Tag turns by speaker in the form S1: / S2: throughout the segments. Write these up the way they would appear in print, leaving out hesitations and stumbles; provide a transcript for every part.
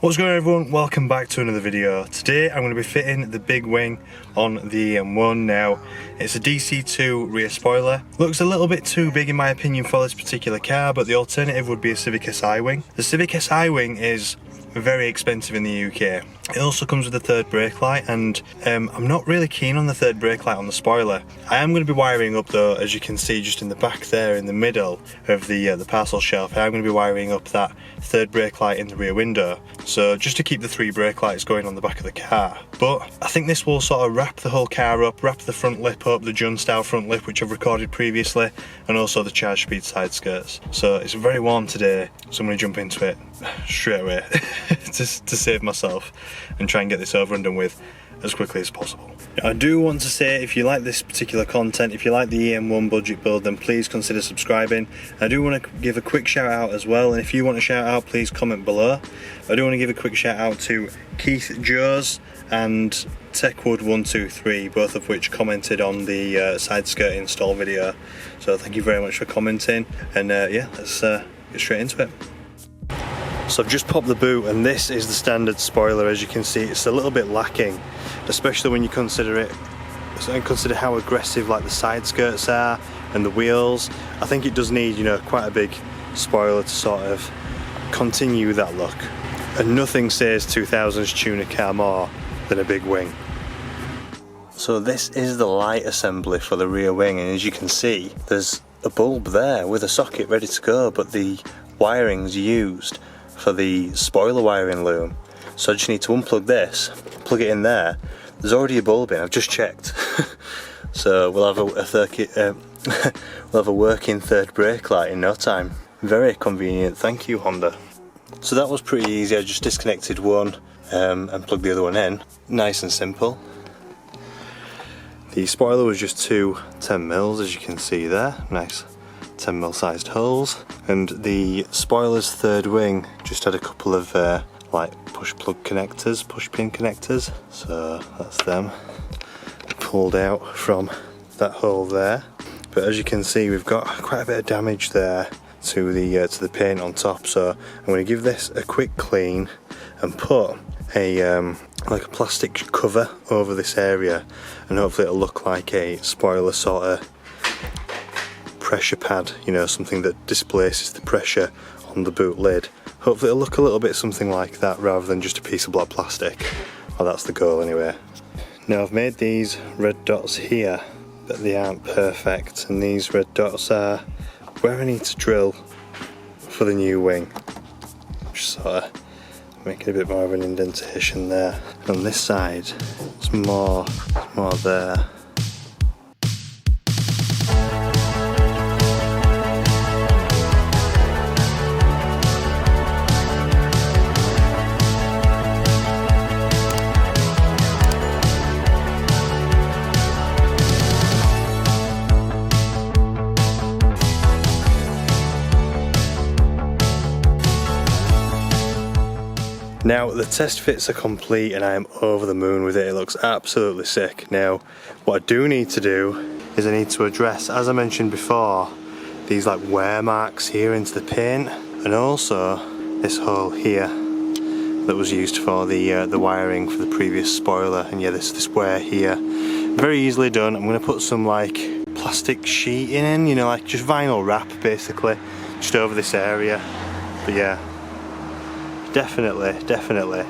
S1: What's going on everyone, welcome back to another video. Today I'm going to be fitting the big wing on the EM1. Now it's a DC2 rear spoiler. Looks a little bit too big in my opinion for this particular car, but the alternative would be a Civic SI wing. The Civic SI wing is very expensive in the UK. It also comes with a third brake light, and I'm not really keen on the third brake light on the spoiler. I am going to be wiring up though, as you can see just in the back there in the middle of the parcel shelf. I'm going to be wiring up that third brake light in the rear window, so just to keep the three brake lights going on the back of the car. But I think this will sort of wrap the whole car up, wrap the front lip up, the Jun style front lip which I've recorded previously, and also the charge speed side skirts. So it's very warm today, so I'm going to jump into it straight away to save myself and try and get this over and done with as quickly as possible. Now, I do want to say, if you like this particular content, if you like the EM1 budget build, then please consider subscribing. I do want to give a quick shout out as well, and if you want a shout out, please comment below. I do want to give a quick shout out to Keith Joes and Techwood123, both of which commented on the side skirt install video. So thank you very much for commenting, and yeah, let's get straight into it. So I've just popped the boot, and this is the standard spoiler. As you can see, it's a little bit lacking, especially when you consider it and consider how aggressive like the side skirts are and the wheels. I think it does need, you know, quite a big spoiler to sort of continue that look. And nothing says 2000s tuner car more than a big wing. So this is the light assembly for the rear wing, and as you can see, there's a bulb there with a socket ready to go, but the wiring's used for the spoiler wiring loom. So I just need to unplug this, plug it in there. There's already a bulb in, I've just checked. So we'll have we'll have a working third brake light in no time. Very convenient, thank you Honda. So that was pretty easy. I just disconnected one and plugged the other one in. Nice and simple. The spoiler was just two 10mm, as you can see there. Nice 10mm sized holes, and the spoiler's third wing just had a couple of like push pin connectors, so that's them pulled out from that hole there. But as you can see, we've got quite a bit of damage there to the paint on top, so I'm going to give this a quick clean and put a like a plastic cover over this area, and hopefully it'll look like a spoiler sort of pressure pad, you know, something that displaces the pressure on the boot lid. Hopefully it'll look a little bit something like that rather than just a piece of black plastic. Well, that's the goal anyway. Now I've made these red dots here, but they aren't perfect, and these red dots are where I need to drill for the new wing. Just sort of making a bit more of an indentation there. On this side, it's more there. Now the test fits are complete and I am over the moon with it. It looks absolutely sick. Now what I do need to do is I need to address, as I mentioned before, these like wear marks here into the paint, and also this hole here that was used for the wiring for the previous spoiler, and yeah, this wear here. Very easily done. I'm going to put some like plastic sheeting in, you know, like just vinyl wrap basically, just over this area. But yeah, definitely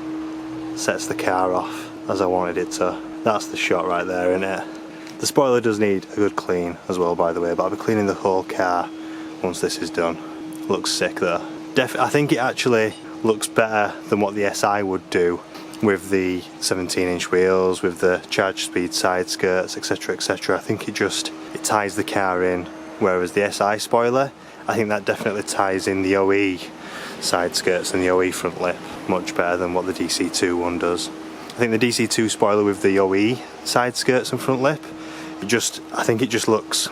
S1: sets the car off as I wanted it to. That's the shot right there, isn't it? The spoiler does need a good clean as well, by the way, but I'll be cleaning the whole car once this is done. Looks sick though. I think it actually looks better than what the SI would do with the 17-inch wheels, with the charge speed side skirts, etc, etc. I think it ties the car in, whereas the SI spoiler, I think that definitely ties in the OE side skirts and the OE front lip much better than what the DC2 one does. I think the DC2 spoiler with the OE side skirts and front lip, I think it just looks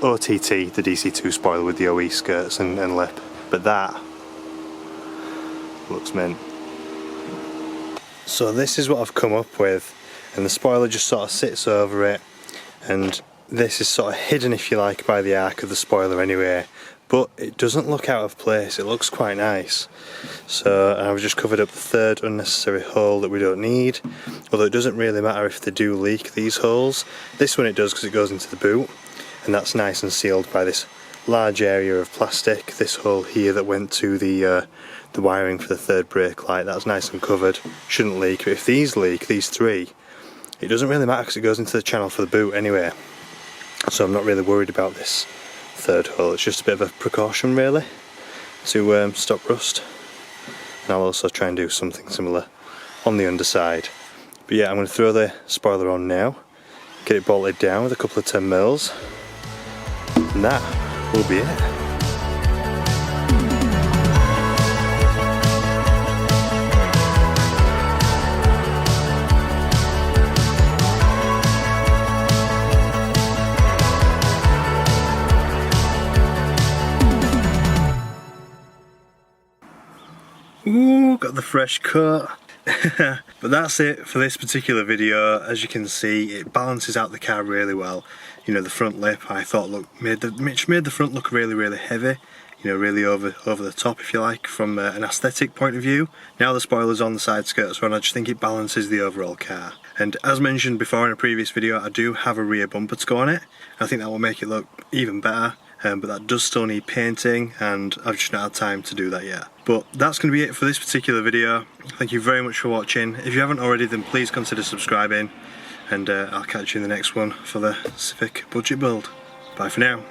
S1: OTT, the DC2 spoiler with the OE skirts and lip, but that looks mint. So this is what I've come up with, and the spoiler just sort of sits over it, and this is sort of hidden, if you like, by the arc of the spoiler anyway, but it doesn't look out of place. It looks quite nice. So I've just covered up the third unnecessary hole that we don't need, although it doesn't really matter if they do leak, these holes. This one it does because it goes into the boot, and that's nice and sealed by this large area of plastic. This hole here that went to the wiring for the third brake light, that's nice and covered, shouldn't leak. But if these leak, these three, it doesn't really matter because it goes into the channel for the boot anyway. So I'm not really worried about this third hole. It's just a bit of a precaution really to stop rust. And I'll also try and do something similar on the underside. But yeah, I'm going to throw the spoiler on now, get it bolted down with a couple of 10mm, and that will be it. Ooh, got the fresh coat. But that's it for this particular video. As you can see, it balances out the car really well. You know, the front lip I thought made the front look really heavy. You know, really over the top, if you like, from an aesthetic point of view. Now the spoiler's on, the side skirts are on, I just think it balances the overall car. And as mentioned before in a previous video, I do have a rear bumper to go on it. I think that will make it look even better. But that does still need painting, and I've just not had time to do that yet. But that's going to be it for this particular video. Thank you very much for watching. If you haven't already, then please consider subscribing, and I'll catch you in the next one for the Civic budget build. Bye for now.